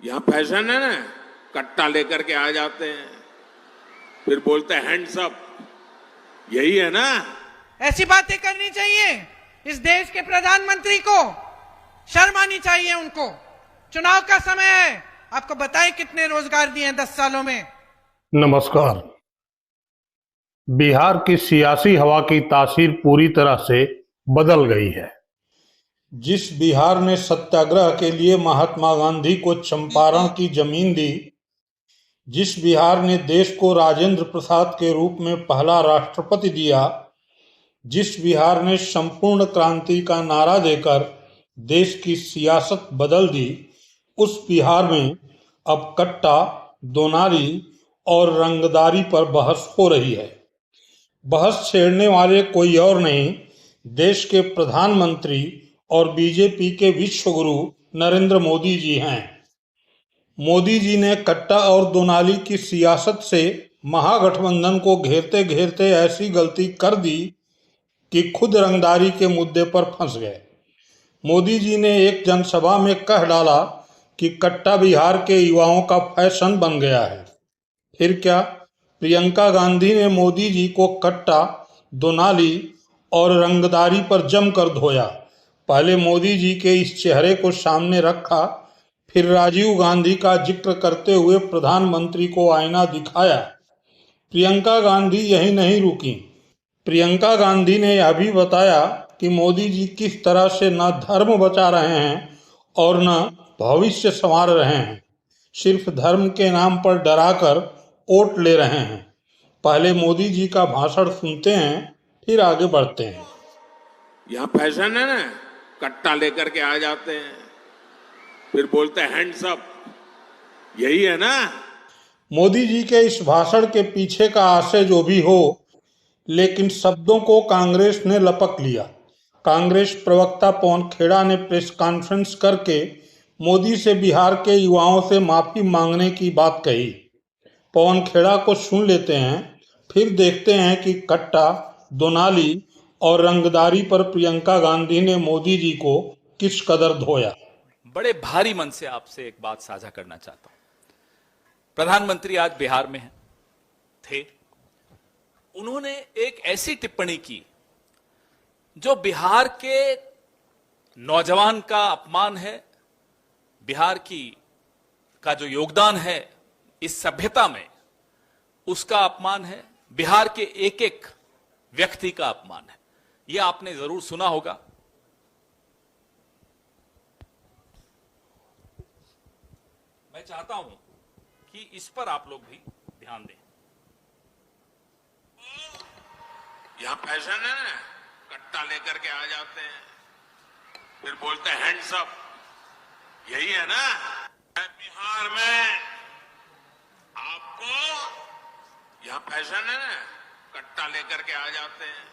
यहां फैशन है ना, कट्टा लेकर के आ जाते हैं, फिर बोलते हैं हैंड्स अप। यही है ना? ऐसी बातें करनी चाहिए। इस देश के प्रधानमंत्री को शर्म आनी चाहिए। उनको चुनाव का समय है। आपको बताएं कितने रोजगार दिए 10 सालों में। नमस्कार। बिहार की सियासी हवा की तासीर पूरी तरह से बदल गई है। जिस बिहार ने सत्याग्रह के लिए महात्मा गांधी को चंपारण की जमीन दी, जिस बिहार ने देश को राजेंद्र प्रसाद के रूप में पहला राष्ट्रपति दिया, जिस बिहार ने संपूर्ण क्रांति का नारा देकर देश की सियासत बदल दी, उस बिहार में अब कट्टा, दोनारी और रंगदारी पर बहस हो रही है। बहस छेड़ने वाले कोई और नहीं, देश के प्रधानमंत्री और बीजेपी के विश्व गुरु नरेंद्र मोदी जी हैं। मोदी जी ने कट्टा और दोनाली की सियासत से महागठबंधन को घेरते घेरते ऐसी गलती कर दी कि खुद रंगदारी के मुद्दे पर फंस गए। मोदी जी ने एक जनसभा में कह डाला कि कट्टा बिहार के युवाओं का फैशन बन गया है। फिर क्या, प्रियंका गांधी ने मोदी जी को कट्टा, दोनाली और रंगदारी पर जमकर धोया। पहले मोदी जी के इस चेहरे को सामने रखा, फिर राजीव गांधी का जिक्र करते हुए प्रधानमंत्री को आईना दिखाया। प्रियंका गांधी यही नहीं रुकी। प्रियंका गांधी ने यह भी बताया कि मोदी जी किस तरह से न धर्म बचा रहे हैं और न भविष्य संवार रहे हैं, सिर्फ धर्म के नाम पर डराकर वोट ले रहे हैं। पहले मोदी जी का भाषण सुनते हैं, फिर आगे बढ़ते हैं। यहां फैशन है ना, कट्टा लेकर के आ जाते हैं, फिर बोलते हैं हैंड्स अप। यही है ना? मोदी जी के इस भाषण के पीछे का आशय जो भी हो, लेकिन शब्दों को कांग्रेस ने लपक लिया। कांग्रेस प्रवक्ता पवन खेड़ा ने प्रेस कॉन्फ्रेंस करके मोदी से बिहार के युवाओं से माफी मांगने की बात कही। पवन खेड़ा को सुन लेते हैं, फिर देखते हैं कि कट्टा, दोनाली और रंगदारी पर प्रियंका गांधी ने मोदी जी को किस कदर धोया। बड़े भारी मन से आपसे एक बात साझा करना चाहता हूं। प्रधानमंत्री आज बिहार में थे। उन्होंने एक ऐसी टिप्पणी की जो बिहार के नौजवान का अपमान है, बिहार का जो योगदान है इस सभ्यता में, उसका अपमान है, बिहार के एक एक व्यक्ति का अपमान है। यह आपने जरूर सुना होगा। मैं चाहता हूं कि इस पर आप लोग भी ध्यान दें। यहां फैशन है ना, कट्टा लेकर के आ जाते हैं, फिर बोलते हैं हैंड्स अप। यही है ना? बिहार में आपको यहां फैशन है ना, कट्टा लेकर के आ जाते हैं,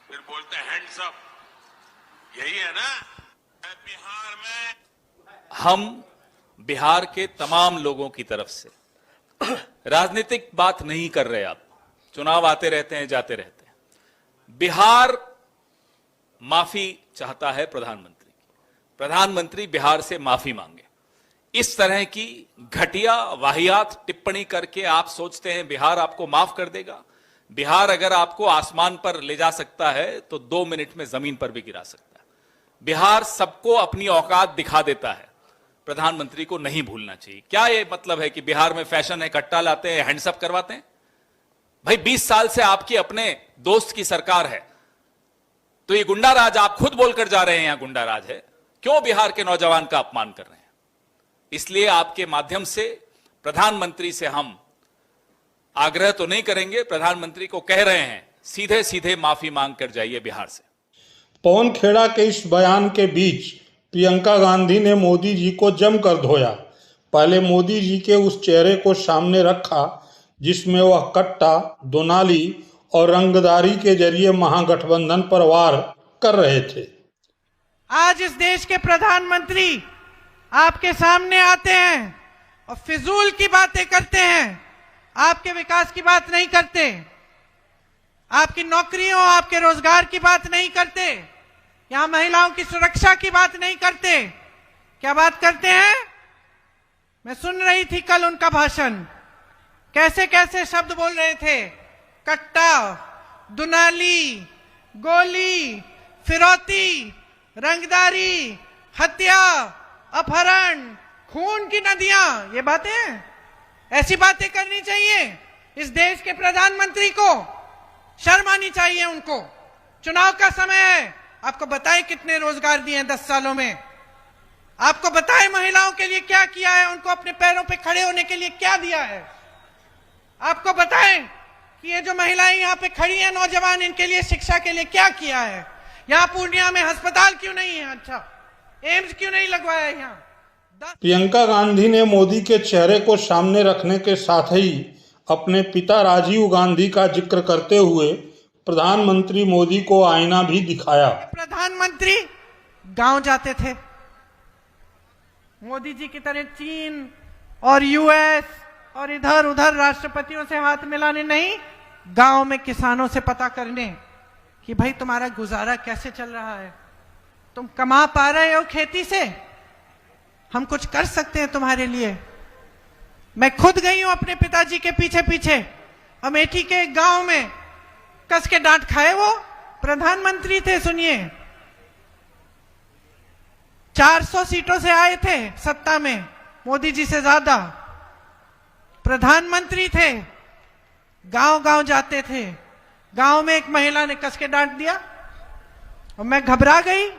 फिर बोलते हैं हैंड्स अप। यही है ना? बिहार में हम बिहार के तमाम लोगों की तरफ से राजनीतिक बात नहीं कर रहे। आप चुनाव आते रहते हैं, जाते रहते हैं। बिहार माफी चाहता है प्रधानमंत्री की। प्रधानमंत्री बिहार से माफी मांगे। इस तरह की घटिया वाहियात टिप्पणी करके आप सोचते हैं बिहार आपको माफ कर देगा? बिहार अगर आपको आसमान पर ले जा सकता है तो 2 मिनट में जमीन पर भी गिरा सकता है। बिहार सबको अपनी औकात दिखा देता है। प्रधानमंत्री को नहीं भूलना चाहिए। क्या यह मतलब है कि बिहार में फैशन है, कट्टा लाते हैं, हैंड्सअप करवाते हैं? भाई 20 साल से आपकी अपने दोस्त की सरकार है, तो ये गुंडा राज आप खुद बोलकर जा रहे हैं यहां गुंडा राज है। क्यों बिहार के नौजवान का अपमान कर रहे हैं? इसलिए आपके माध्यम से प्रधानमंत्री से हम आग्रह तो नहीं करेंगे, प्रधानमंत्री को कह रहे हैं सीधे सीधे माफी मांग कर जाइए बिहार से। पवन खेड़ा के इस बयान के बीच प्रियंका गांधी ने मोदी जी को जमकर धोया। पहले मोदी जी के उस चेहरे को सामने रखा जिसमें वह कट्टा, दोनाली और रंगदारी के जरिए महागठबंधन पर वार कर रहे थे। आज इस देश के प्रधानमंत्री आपके सामने आते हैं और फिजूल की बातें करते हैं, आपके विकास की बात नहीं करते, आपकी नौकरियों, आपके रोजगार की बात नहीं करते, यहां महिलाओं की सुरक्षा की बात नहीं करते। क्या बात करते हैं? मैं सुन रही थी कल उनका भाषण, कैसे कैसे शब्द बोल रहे थे, कट्टा, दुनाली, गोली, फिरौती, रंगदारी, हत्या, अपहरण, खून की नदियां, ये बातें हैं। ऐसी बातें करनी चाहिए इस देश के प्रधानमंत्री को, शर्म आनी चाहिए उनको। चुनाव का समय है, आपको बताएं कितने रोजगार दिए हैं 10 सालों में, आपको बताएं महिलाओं के लिए क्या किया है, उनको अपने पैरों पे खड़े होने के लिए क्या दिया है, आपको बताएं कि ये जो महिलाएं यहाँ पे खड़ी हैं, नौजवान, इनके लिए शिक्षा के लिए क्या किया है। यहाँ पूर्णिया में अस्पताल क्यों नहीं है, अच्छा एम्स क्यों नहीं लगवाया यहाँ। प्रियंका गांधी ने मोदी के चेहरे को सामने रखने के साथ ही अपने पिता राजीव गांधी का जिक्र करते हुए प्रधानमंत्री मोदी को आईना भी दिखाया। प्रधानमंत्री गांव जाते थे, मोदी जी की तरह चीन और यूएस और इधर उधर राष्ट्रपतियों से हाथ मिलाने नहीं, गांव में किसानों से पता करने कि भाई तुम्हारा गुजारा कैसे चल रहा है, तुम कमा पा रहे हो खेती से, हम कुछ कर सकते हैं तुम्हारे लिए। मैं खुद गई हूं अपने पिताजी के पीछे पीछे, अमेठी के एक गांव में, कस के डांट खाए, वो प्रधानमंत्री थे, सुनिए 400 सीटों से आए थे सत्ता में, मोदी जी से ज्यादा, प्रधानमंत्री थे, गांव गांव जाते थे। गांव में एक महिला ने कस के डांट दिया और मैं घबरा गई,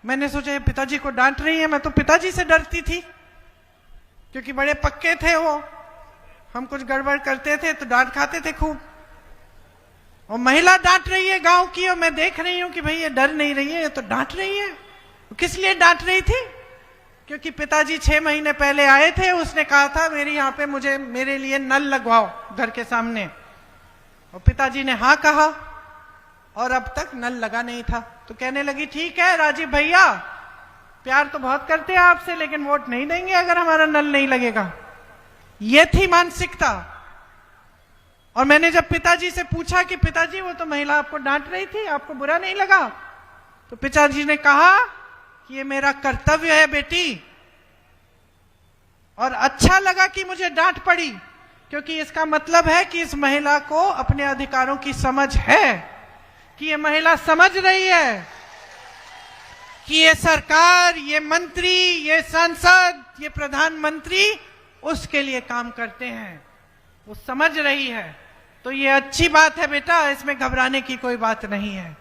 मैंने सोचा ये पिताजी को डांट रही है, मैं तो पिताजी से डरती थी क्योंकि बड़े पक्के थे वो, हम कुछ गड़बड़ करते थे तो डांट खाते थे खूब, और महिला डांट रही है गांव की, और मैं देख रही हूं कि भाई ये डर नहीं रही है, ये तो डांट रही है। किस लिए डांट रही थी? क्योंकि पिताजी 6 महीने पहले आए थे, उसने कहा था मेरे यहाँ पे मेरे लिए नल लगवाओ घर के सामने, और पिताजी ने हाँ कहा और अब तक नल लगा नहीं था। तो कहने लगी ठीक है राजीव भैया, प्यार तो बहुत करते हैं आपसे, लेकिन वोट नहीं देंगे अगर हमारा नल नहीं लगेगा। ये थी मानसिकता। और मैंने जब पिताजी से पूछा कि पिताजी वो तो महिला आपको डांट रही थी, आपको बुरा नहीं लगा? तो पिताजी ने कहा कि ये मेरा कर्तव्य है बेटी, और अच्छा लगा कि मुझे डांट पड़ी, क्योंकि इसका मतलब है कि इस महिला को अपने अधिकारों की समझ है, कि ये महिला समझ रही है कि ये सरकार, ये मंत्री, ये सांसद, ये प्रधानमंत्री उसके लिए काम करते हैं, वो समझ रही है। तो ये अच्छी बात है बेटा, इसमें घबराने की कोई बात नहीं है।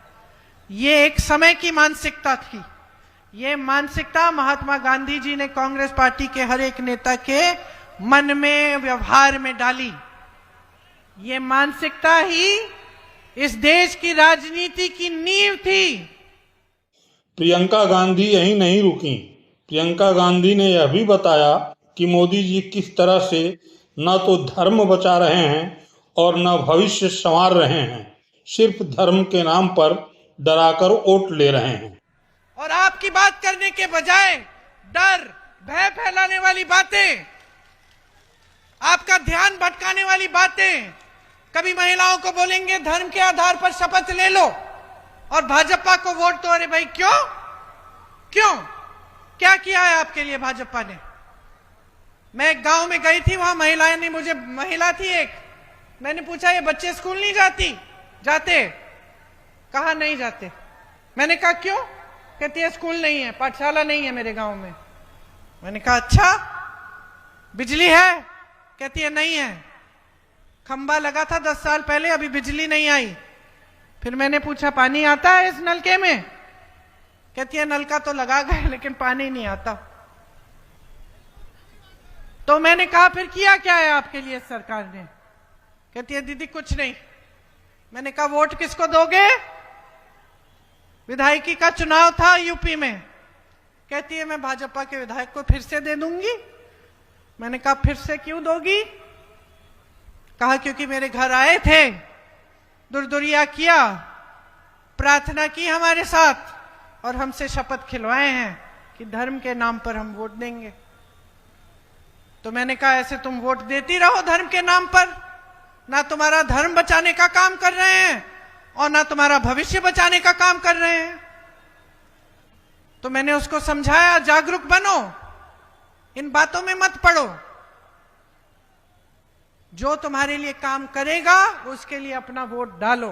ये एक समय की मानसिकता थी, ये मानसिकता महात्मा गांधी जी ने कांग्रेस पार्टी के हर एक नेता के मन में, व्यवहार में डाली। ये मानसिकता ही इस देश की राजनीति की नींव थी। प्रियंका गांधी यहीं नहीं रुकी। प्रियंका गांधी ने यह भी बताया कि मोदी जी किस तरह से न तो धर्म बचा रहे हैं और न भविष्य संवार रहे हैं, सिर्फ धर्म के नाम पर डराकर वोट ले रहे हैं। और आपकी बात करने के बजाय डर, भय फैलाने वाली बातें, आपका ध्यान भटकाने वाली बातें, कभी महिलाओं को बोलेंगे धर्म के आधार पर शपथ ले लो, और भाजपा को वोट दो। अरे भाई क्यों क्यों, क्या किया है आपके लिए भाजपा ने? मैं एक गांव में गई थी, वहां महिलाएं ने मुझे, महिला थी एक, मैंने पूछा ये बच्चे स्कूल नहीं जाते? कहा नहीं जाते। मैंने कहा क्यों? कहती है स्कूल नहीं है, पाठशाला नहीं है मेरे गांव में। मैंने कहा अच्छा, बिजली है? कहती है नहीं है, खंबा लगा था 10 साल पहले, अभी बिजली नहीं आई। फिर मैंने पूछा पानी आता है इस नलके में? कहती है नलका तो लगा गए लेकिन पानी नहीं आता। तो मैंने कहा फिर किया क्या है आपके लिए सरकार ने? कहती है दीदी कुछ नहीं। मैंने कहा वोट किसको दोगे? विधायकी का चुनाव था यूपी में। कहती है मैं भाजपा के विधायक को फिर से दे दूंगी। मैंने कहा फिर से क्यों दोगी? कहा क्योंकि मेरे घर आए थे, दुरदुरिया किया, प्रार्थना की हमारे साथ, और हमसे शपथ खिलवाए हैं कि धर्म के नाम पर हम वोट देंगे। तो मैंने कहा ऐसे तुम वोट देती रहो धर्म के नाम पर, ना तुम्हारा धर्म बचाने का काम कर रहे हैं और ना तुम्हारा भविष्य बचाने का काम कर रहे हैं। तो मैंने उसको समझाया जागरूक बनो, इन बातों में मत पड़ो। जो तुम्हारे लिए काम करेगा उसके लिए अपना वोट डालो।